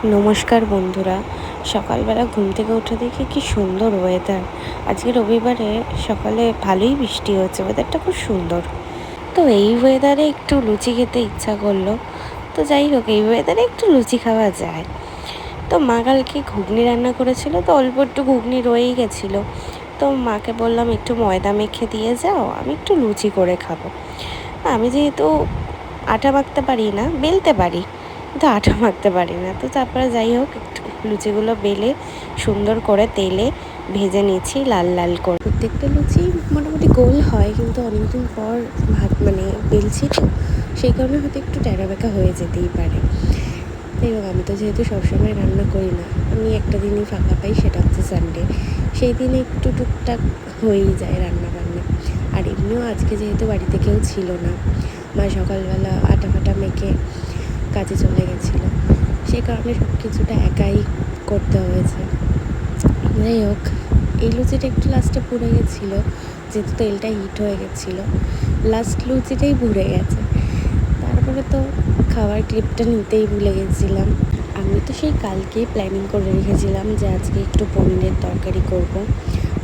নমস্কার বন্ধুরা। সকালবেলা ঘুম থেকে উঠে দেখি কি সুন্দর ওয়েদার। আজকে রবিবারে সকালে ভালোই বৃষ্টি হচ্ছে, ওয়েদারটা খুব সুন্দর। তো এই ওয়েদারে একটু লুচি খেতে ইচ্ছা করলো। তো যাই হোক, এই ওয়েদারে একটু লুচি খাওয়া যায়। তো মা কালকে ঘুগনি রান্না করেছিল, তো অল্প একটু ঘুগনি রয়েই গেছিলো। তো মাকে বললাম একটু ময়দা মেখে দিয়ে যাও, আমি একটু লুচি করে খাবো। আমি যেহেতু আটা মাখতে পারি না, বেলতে পারি কিন্তু আটা মাখতে পারি না। তো তারপরে যাই হোক, একটু লুচিগুলো বেলে সুন্দর করে তেলে ভেজে নিচ্ছি লাল লাল করে। প্রত্যেকটা লুচি মোটামুটি গোল হয়, কিন্তু অনেকদিন পর বেলছি, তো সেই কারণে হয়তো একটু ট্যাড়াবেঁকা হয়ে যেতেই পারে। যাই হোক, আমি তো যেহেতু সবসময় রান্না করি না, আমি একটা দিনই ফাঁকা পাই, সেটা হচ্ছে সানডে। সেই দিনে একটু টুকটাক হয়েই যায় রান্না বান্না। আর এমনিও আজকে যেহেতু বাড়িতে কেউ ছিল না, মা সকালবেলা আটা ফাটা মেখে কাজে চলে গেছিলো, সেই কারণে সব কিছুটা একাই করতে হয়েছে। যাই হোক, এই লুচিটা একটু লাস্টে পুড়ে গেছিলো, যেহেতু তেলটা হিট হয়ে গেছিলো, লাস্ট লুচিটাই পুড়ে গেছে। তারপরে তো খাওয়ার ক্লিপটা নিতেই ভুলে গেছিলাম। আমি তো সেই কালকেই প্ল্যানিং করে রেখেছিলাম যে আজকে একটু পনিরের তরকারি করব,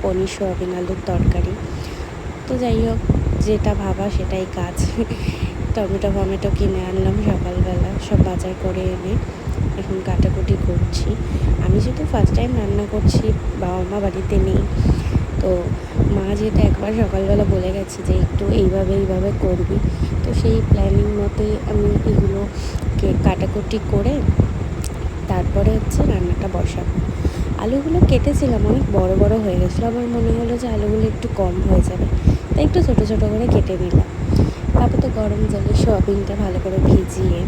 পনির সোয়াবিন আলুর তরকারি। তো যাই হোক, যেটা ভাবা সেটাই কাজ। টমেটো কিনে আনলাম সকালবেলা, সব বাজার করে এনে এখন কাটাকুটি করছি। আমি যেহেতু ফার্স্ট টাইম রান্না করছি, বাবা মা বাড়িতে নেই, তো মা যেহেতু একবার সকালবেলা বলে গেছে যে একটু এইভাবে করবি, তো সেই প্ল্যানিং মতোই আমি এগুলোকে কাটাকুটি করে তারপরে হচ্ছে রান্নাটা বসাবো। আলুগুলো কেটেছিলাম, অনেক বড় বড় হয়ে গেছিলো, আমার মনে হলো যে আলুগুলো একটু কম হয়ে যাবে, তাই একটু ছোটো ছোটো করে কেটে নিলাম। তারপর তো গরম জলে সোয়াবিনটা ভালো করে ভিজিয়ে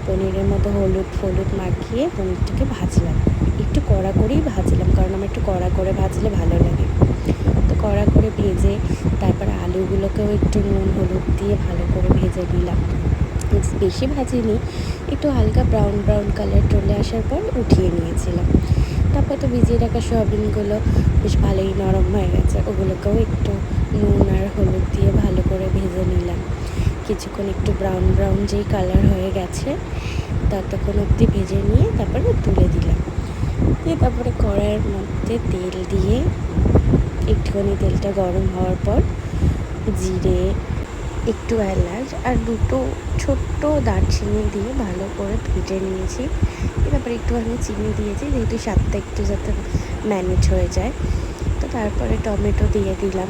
পনিরের মতো হলুদ মাখিয়ে পনিরটাকে ভাজলাম। একটু কড়া করেই ভাজলাম, কারণ আমার একটু কড়া করে ভাজলে ভালো লাগে। তো কড়া করে ভেজে তারপরে আলুগুলোকেও একটু নুন হলুদ দিয়ে ভালো করে ভেজে নিলাম। বেশি ভাজিনি, একটু হালকা ব্রাউন কালার চলে আসার পর উঠিয়ে নিয়েছিলাম। তারপর তো ভিজিয়ে রাখা সোয়াবিনগুলো বেশ ভালোই নরম হয়ে গেছে, ওগুলোকেও একটু নুন আর হলুদ দিয়ে ভালো করে ভেজে নিলাম। কিছুক্ষণ একটু ব্রাউন যেই কালার হয়ে গেছে ততক্ষণ অবধি ভেজে নিয়ে তারপরে তুলে দিলাম। দিয়ে তারপরে কড়াইয়ের মধ্যে তেল দিয়ে একটুখানি তেলটা গরম হওয়ার পর জিরে, একটু এলাচ আর দুটো ছোট্ট দারচিনি দিয়ে ভালো করে ভেজে নিয়েছি। তারপরে একটুখানি চিনি দিয়েছি, যেহেতু স্বাদটা একটু যাতে ম্যানেজ হয়ে যায়। তো তারপরে টমেটো দিয়ে দিলাম,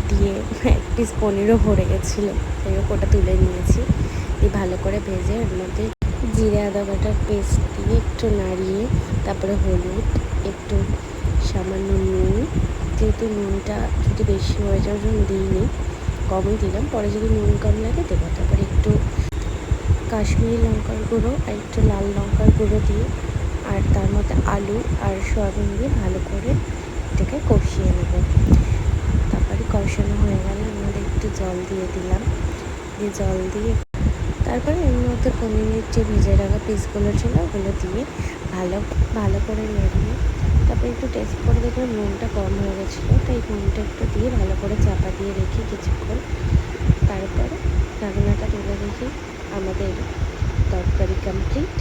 দিয়ে এক পিস পনিরও ভরে গেছিলো, যাই হোক ওটা তুলে নিয়েছি। দিয়ে ভালো করে ভেজে ওর মধ্যে জিরে আদা বাটার পেস্ট দিয়ে একটু নাড়িয়ে তারপরে হলুদ, একটু সামান্য নুন, যেহেতু নুনটা যদি বেশি হয়ে যায় ওজন দিইনি, কমই দিলাম, পরে যদি নুন কম লাগে দেবো। তারপরে একটু কাশ্মীরি লঙ্কার গুঁড়ো আর একটু লাল লঙ্কার গুঁড়ো দিয়ে আর তার মধ্যে আলু আর সয়াবিন দিয়ে ভালো করে এটাকে কষিয়ে নেব। তারপরে কষানো হয়ে গেলে আমাদের একটু জল দিয়ে দিলাম, দিয়ে জল দিয়ে তারপরে এর মধ্যে পনিরের যে ভিজে রাখা পিসগুলো ছিল ওগুলো দিয়ে ভালো করে নেড়িয়ে তারপরে একটু টেস্ট করে দেখলাম নুনটা কম হয়ে গেছিলো, তাই নুনটা একটু দিয়ে ভালো করে চাপা দিয়ে রেখে কিছুক্ষণ তারপরে ঢাকনাটা তুলে রেখে আমাদের তরকারি কমপ্লিট।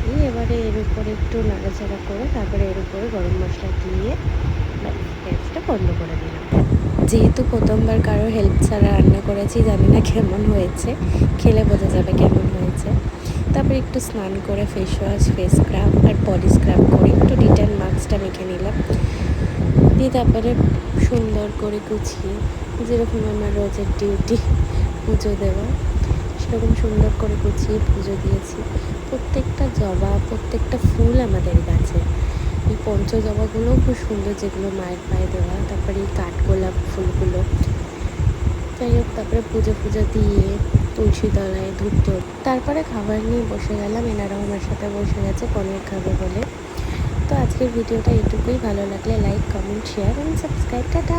দিয়ে এবারে এর উপরে একটু নাড়াচাড়া করে তারপরে এর উপরে গরম মশলা দিয়ে গ্যাসটা বন্ধ করে দিলাম। যেহেতু প্রথমবার কারো হেল্প ছাড়া রান্না করেছি, জানি না কেমন হয়েছে, খেলে বোঝা যাবে কেমন হয়েছে। তারপরে একটু স্নান করে ফেস ওয়াশ, ফেস স্ক্রাব আর বডি স্ক্রাব করে একটু রিটার্ন মাস্কটা মেখে নিলাম। দিয়ে তারপরে সুন্দর করে গুছিয়ে, যেরকম আমার রোজের ডিউটি পুজো দেওয়া, সেরকম সুন্দর করে গুছিয়ে পুজো দিয়েছি। প্রত্যেকটা জবা, প্রত্যেকটা ফুল আমাদের গাছে, এই পঞ্চজবাগুলোও খুব সুন্দর, যেগুলো মায়ের পায়ে দেওয়া। তারপরে এই কাঠগোলাপ ফুলগুলো। যাই হোক, তারপরে পুজো দিয়ে তুলসী তলায় ধূপ, তারপরে খাবার নিয়ে বসে গেলাম। এনারাও আমার সাথে বসে গেছে পনির খাবে বলে। তো আজকের ভিডিওটা এটুকুই। ভালো লাগলে লাইক, কমেন্ট, শেয়ার এবং সাবস্ক্রাইব। টাটা।